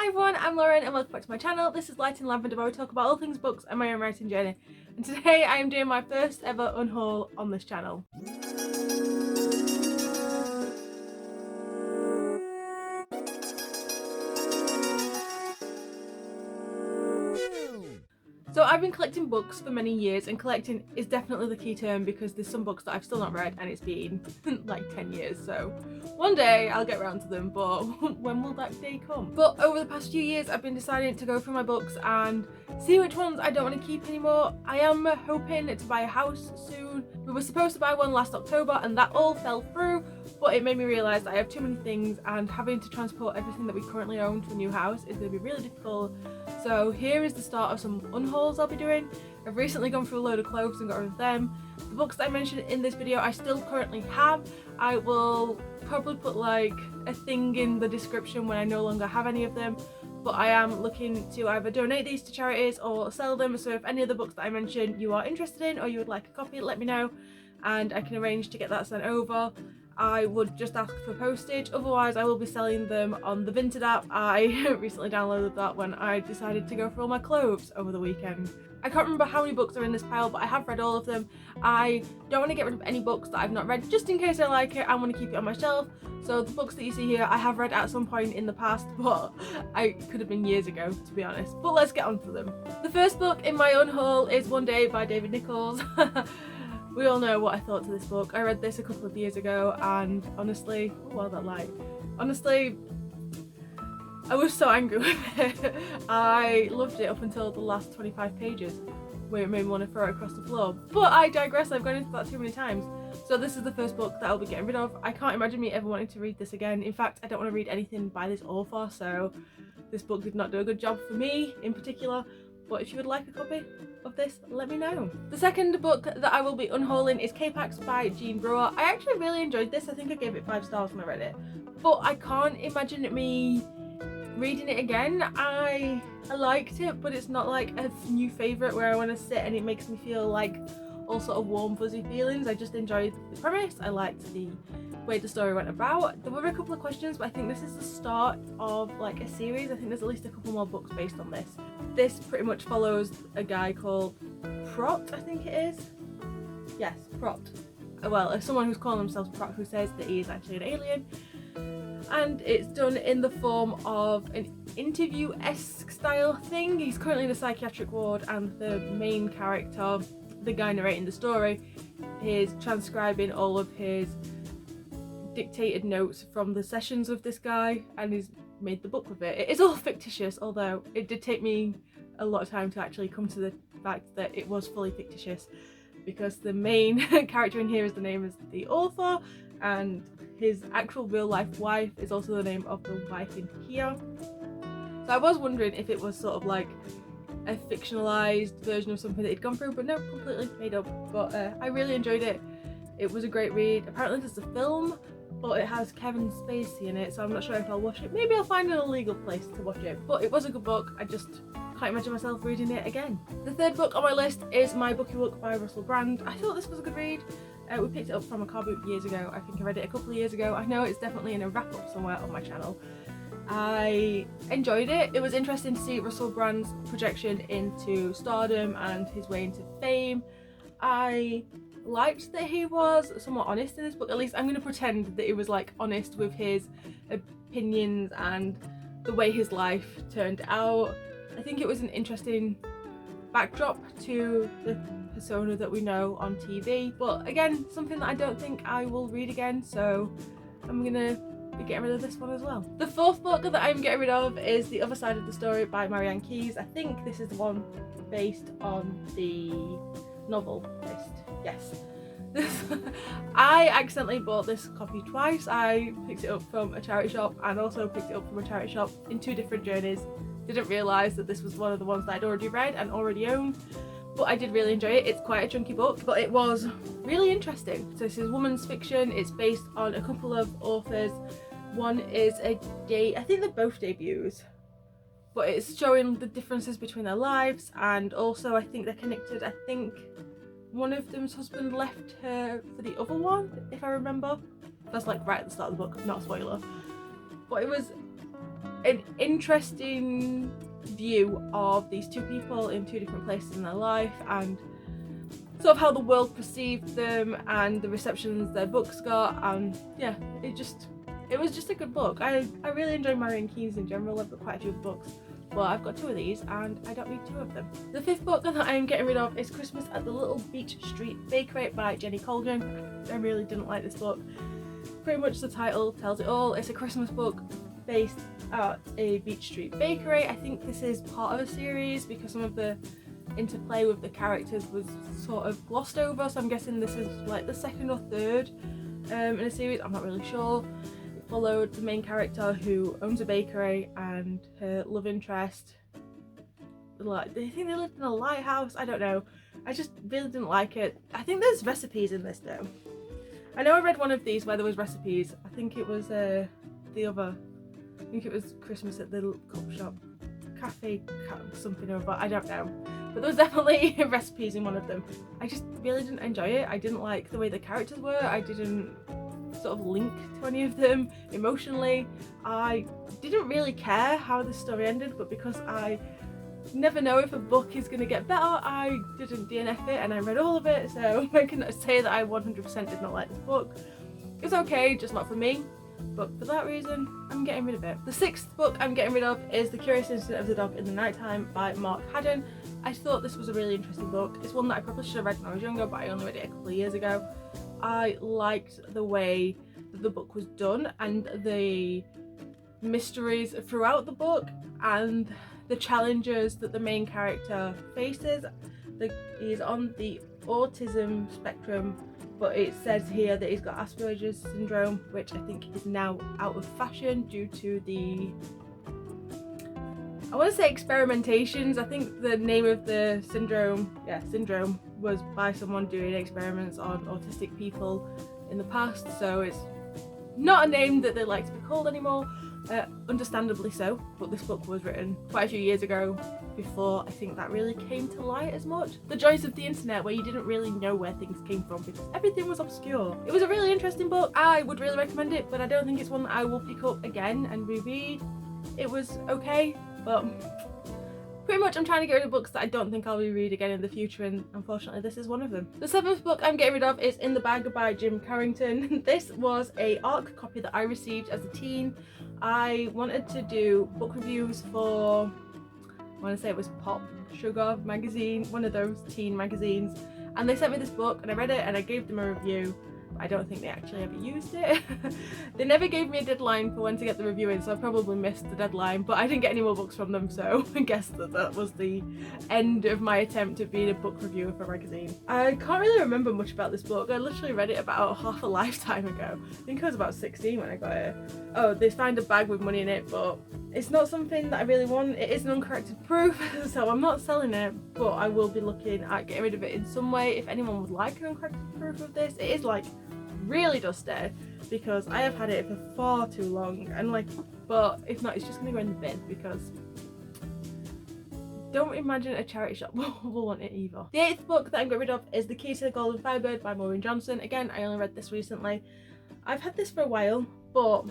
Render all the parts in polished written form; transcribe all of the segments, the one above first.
Hi everyone, I'm Lauren and welcome back to my channel. This is Light in Lavender, where we talk about all things books and my own writing journey. And today I am doing my first ever unhaul on this channel. So I've been collecting books for many years, and collecting is definitely the key term because there's some books that I've still not read and it's been like 10 years, so one day I'll get around to them, but when will that day come? But over the past few years I've been deciding to go through my books and see which ones I don't want to keep anymore. I am hoping to buy a house soon. We were supposed to buy one last October and that all fell through, but it made me realise that I have too many things and having to transport everything that we currently own to a new house is going to be really difficult. So here is the start of some unhauls I'll be doing. I've recently gone through a load of clothes and got rid of them. The books that I mentioned in this video I still currently have. I will probably put like a thing in the description when I no longer have any of them, but I am looking to either donate these to charities or sell them. So if any of the books that I mentioned you are interested in or you would like a copy, let me know and I can arrange to get that sent over. I would just ask for postage, otherwise I will be selling them on the Vinted app. I recently downloaded that when I decided to go for all my clothes over the weekend. I can't remember how many books are in this pile, but I have read all of them. I don't want to get rid of any books that I've not read, just in case I like it. I want to keep it on my shelf. So the books that you see here I have read at some point in the past, but I could have been years ago to be honest. But let's get on to them. The first book in my unhaul is One Day by David Nichols. We all know what I thought to this book. I read this a couple of years ago and honestly, what was that like? Honestly, I was so angry with it. I loved it up until the last 25 pages where it made me want to throw it across the floor. But I digress, I've gone into that too many times. So this is the first book that I'll be getting rid of. I can't imagine me ever wanting to read this again. In fact, I don't want to read anything by this author, so this book did not do a good job for me in particular. But if you would like a copy of this, let me know. The second book that I will be unhauling is Capex by Jean Brewer. I actually really enjoyed this. I think I gave it 5 stars when I read it. But I can't imagine me reading it again. I liked it, but it's not like a new favourite where I want to sit and it makes me feel like all sort of warm fuzzy feelings. I just enjoyed the premise. I liked the way the story went about. There were a couple of questions, but I think this is the start of like a series. I think there's at least a couple more books based on this. This pretty much follows a guy called Prot, I think it is. Yes, Prot. Well, someone who's calling themselves Prot who says that he is actually an alien. And it's done in the form of an interview-esque style thing. He's currently in a psychiatric ward and the main character, the guy narrating the story, is transcribing all of his dictated notes from the sessions of this guy and he's made the book with it. It is all fictitious, although it did take me a lot of time to actually come to the fact that it was fully fictitious because the main character in here is the name of the author and his actual real life wife is also the name of the wife in here. So I was wondering if it was sort of like a fictionalized version of something that he'd gone through, but no, completely made up. But I really enjoyed it. It was a great read. Apparently there's a film, but it has Kevin Spacey in it, so I'm not sure if I'll watch it. Maybe I'll find an illegal place to watch it, but it was a good book. I just can't imagine myself reading it again. The third book on my list is My Bookie Book by Russell Brand. I thought this was a good read. We picked it up from a car boot years ago. I think I read it a couple of years ago. I know it's definitely in a wrap-up somewhere on my channel. I enjoyed it. It was interesting to see Russell Brand's projection into stardom and his way into fame. I liked that he was somewhat honest in this book. At least I'm going to pretend that he was like honest with his opinions and the way his life turned out. I think it was an interesting backdrop to the persona that we know on TV, but again, something that I don't think I will read again, so I'm gonna be getting rid of this one as well. The fourth book that I'm getting rid of is The Other Side of the Story by Marianne Keyes. I think this is the one based on the novel list. Yes. I accidentally bought this copy twice. I picked it up from a charity shop and also picked it up from a charity shop in 2 different journeys. Didn't realise that this was one of the ones that I'd already read and already owned, but I did really enjoy it. It's quite a chunky book, but it was really interesting. So this is women's fiction. It's based on a couple of authors. One is I think they're both debuts, but it's showing the differences between their lives, and also I think they're connected. I think one of them's husband left her for the other one, if I remember. That's like right at the start of the book, not a spoiler. But it was an interesting view of these two people in two different places in their life, and sort of how the world perceived them and the receptions their books got. And yeah, it was just a good book. I really enjoy Marion Keynes in general. I've got quite a few books, but I've got 2 of these and I don't need 2 of them. The 5th book that I am getting rid of is Christmas at the Little Beach Street Bakery by Jenny Colgan. I really didn't like this book. Pretty much the title tells it all. It's a Christmas book based at a Beach Street bakery. I think this is part of a series because some of the interplay with the characters was sort of glossed over, so I'm guessing this is like the 2nd or 3rd in a series. I'm not really sure. It followed the main character who owns a bakery and her love interest. Like, they think they lived in a lighthouse. I don't know. I just really didn't like it. I think there's recipes in this though. I know I read one of these where there was recipes. I think it was the other. I think it was Christmas at the little cup shop. Cafe something or other. I don't know. But there was definitely recipes in one of them. I just really didn't enjoy it. I didn't like the way the characters were. I didn't sort of link to any of them emotionally. I didn't really care how the story ended, but because I never know if a book is going to get better, I didn't DNF it and I read all of it, so I can say that I 100% did not like this book. It's okay, just not for me. But for that reason, I'm getting rid of it. The 6th book I'm getting rid of is The Curious Incident of the Dog in the Nighttime by Mark Haddon. I thought this was a really interesting book. It's one that I probably should have read when I was younger, but I only read it a couple of years ago. I liked the way that the book was done and the mysteries throughout the book and the challenges that the main character faces. He's on the autism spectrum, but it says here that he's got Asperger's syndrome, which I think is now out of fashion due to the, I want to say experimentations. I think the name of the syndrome was by someone doing experiments on autistic people in the past, so it's not a name that they like to be called anymore. Understandably so, but this book was written quite a few years ago, before I think that really came to light as much. The joys of the internet, where you didn't really know where things came from because everything was obscure. It was a really interesting book. I would really recommend it, but I don't think it's one that I will pick up again and reread. It was okay, but pretty much I'm trying to get rid of books that I don't think I'll reread again in the future, and unfortunately this is one of them. The 7th book I'm getting rid of is In the Bag by Jim Carrington. This was a ARC copy that I received as a teen. I wanted to do book reviews for, I want to say it was Pop Sugar magazine, one of those teen magazines, and they sent me this book and I read it and I gave them a review. I don't think they actually ever used it. They never gave me a deadline for when to get the review in, so I probably missed the deadline, but I didn't get any more books from them, so I guess that was the end of my attempt at being a book reviewer for a magazine. I can't really remember much about this book. I literally read it about half a lifetime ago. I think I was about 16 when I got it. Oh, they find a bag with money in it, but it's not something that I really want. It is an uncorrected proof, so I'm not selling it, but I will be looking at getting rid of it in some way. If anyone would like an uncorrected proof of this, it is like really dusty because I have had it for far too long, and like, but if not, it's just gonna go in the bin because don't imagine a charity shop will want it either. The 8th book that I'm getting rid of is The Key to the Golden Firebird by Maureen Johnson. Again, I only read this recently. I've had this for a while, but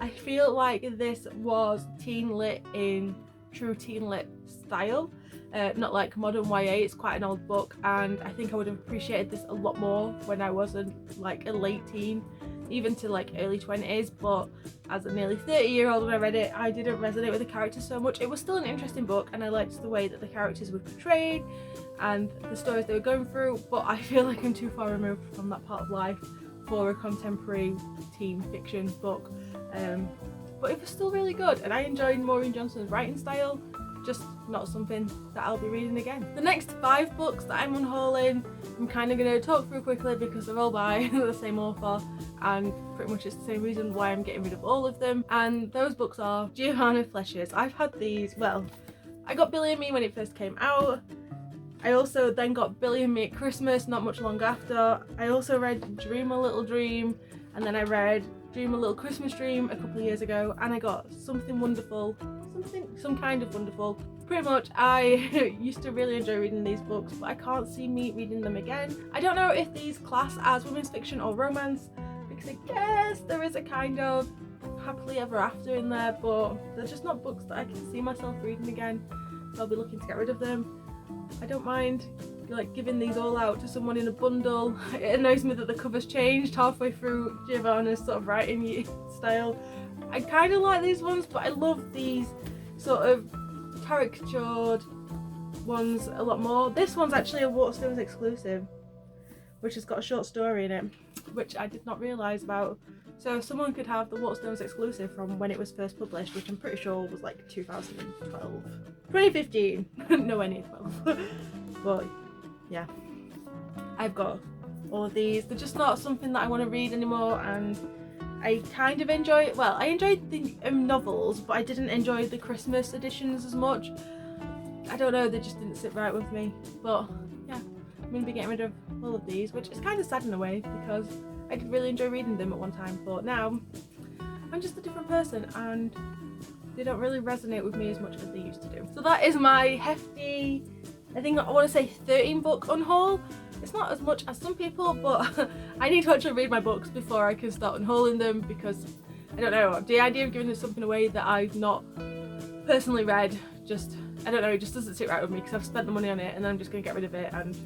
I feel like this was teen lit in true teen lit style. Not like modern YA. It's quite an old book, and I think I would have appreciated this a lot more when I wasn't like a late teen, even to like early 20s, but as a nearly 30-year-old when I read it, I didn't resonate with the characters so much. It was still an interesting book and I liked the way that the characters were portrayed and the stories they were going through, but I feel like I'm too far removed from that part of life for a contemporary teen fiction book. But it was still really good, and I enjoyed Maureen Johnson's writing style, just not something that I'll be reading again. The next 5 books that I'm unhauling, I'm kind of going to talk through quickly because they're all by the same author, and pretty much it's the same reason why I'm getting rid of all of them, and those books are Giovanna Fletcher's. I've had these, well, I got Billy and Me when it first came out. I also then got Billy and Me at Christmas not much long after. I also read Dream a Little Dream, and then I read Dream a Little Christmas Dream a couple of years ago, and I got Something Wonderful, some kind of wonderful. Pretty much I used to really enjoy reading these books, but I can't see me reading them again. I don't know if these class as women's fiction or romance, because I guess there is a kind of happily ever after in there, but they're just not books that I can see myself reading again. So I'll be looking to get rid of them. I don't mind like giving these all out to someone in a bundle. It annoys me that the cover's changed halfway through Giovanna's sort of writing style. I kind of like these ones, but I love these sort of caricatured ones a lot more. This one's actually a Waterstones exclusive, which has got a short story in it, which I did not realise about. So someone could have the Waterstones exclusive from when it was first published, which I'm pretty sure was like 2012. 2015, nowhere near 12. But yeah, I've got all of these. They're just not something that I want to read anymore, and I kind of enjoy, well, I enjoyed the novels, but I didn't enjoy the Christmas editions as much. I don't know, they just didn't sit right with me. But yeah, I'm going to be getting rid of all of these, which is kind of sad in a way because I did really enjoy reading them at one time, but now I'm just a different person and they don't really resonate with me as much as they used to do. So that is my hefty, I think I want to say 13 book unhaul. It's not as much as some people, but I need to actually read my books before I can start unhauling them, because I don't know, the idea of giving something away that I've not personally read, just, I don't know, it just doesn't sit right with me because I've spent the money on it and then I'm just going to get rid of it, and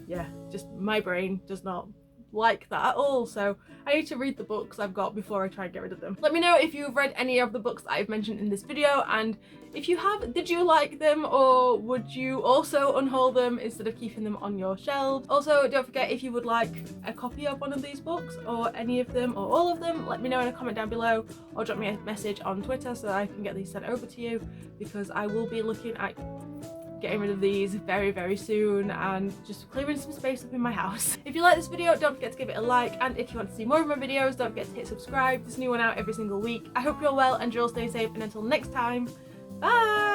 yeah, just my brain does not like that at all. So I need to read the books I've got before I try and get rid of them. Let me know if you've read any of the books that I've mentioned in this video, and if you have, did you like them, or would you also unhaul them instead of keeping them on your shelves? Also, don't forget, if you would like a copy of one of these books, or any of them, or all of them, let me know in a comment down below, or drop me a message on Twitter so that I can get these sent over to you, because I will be looking at getting rid of these very, very soon and just clearing some space up in my house. If you like this video, don't forget to give it a like, and if you want to see more of my videos, don't forget to hit subscribe. There's a new one out every single week. I hope you're well and you're all staying safe, and until next time, bye!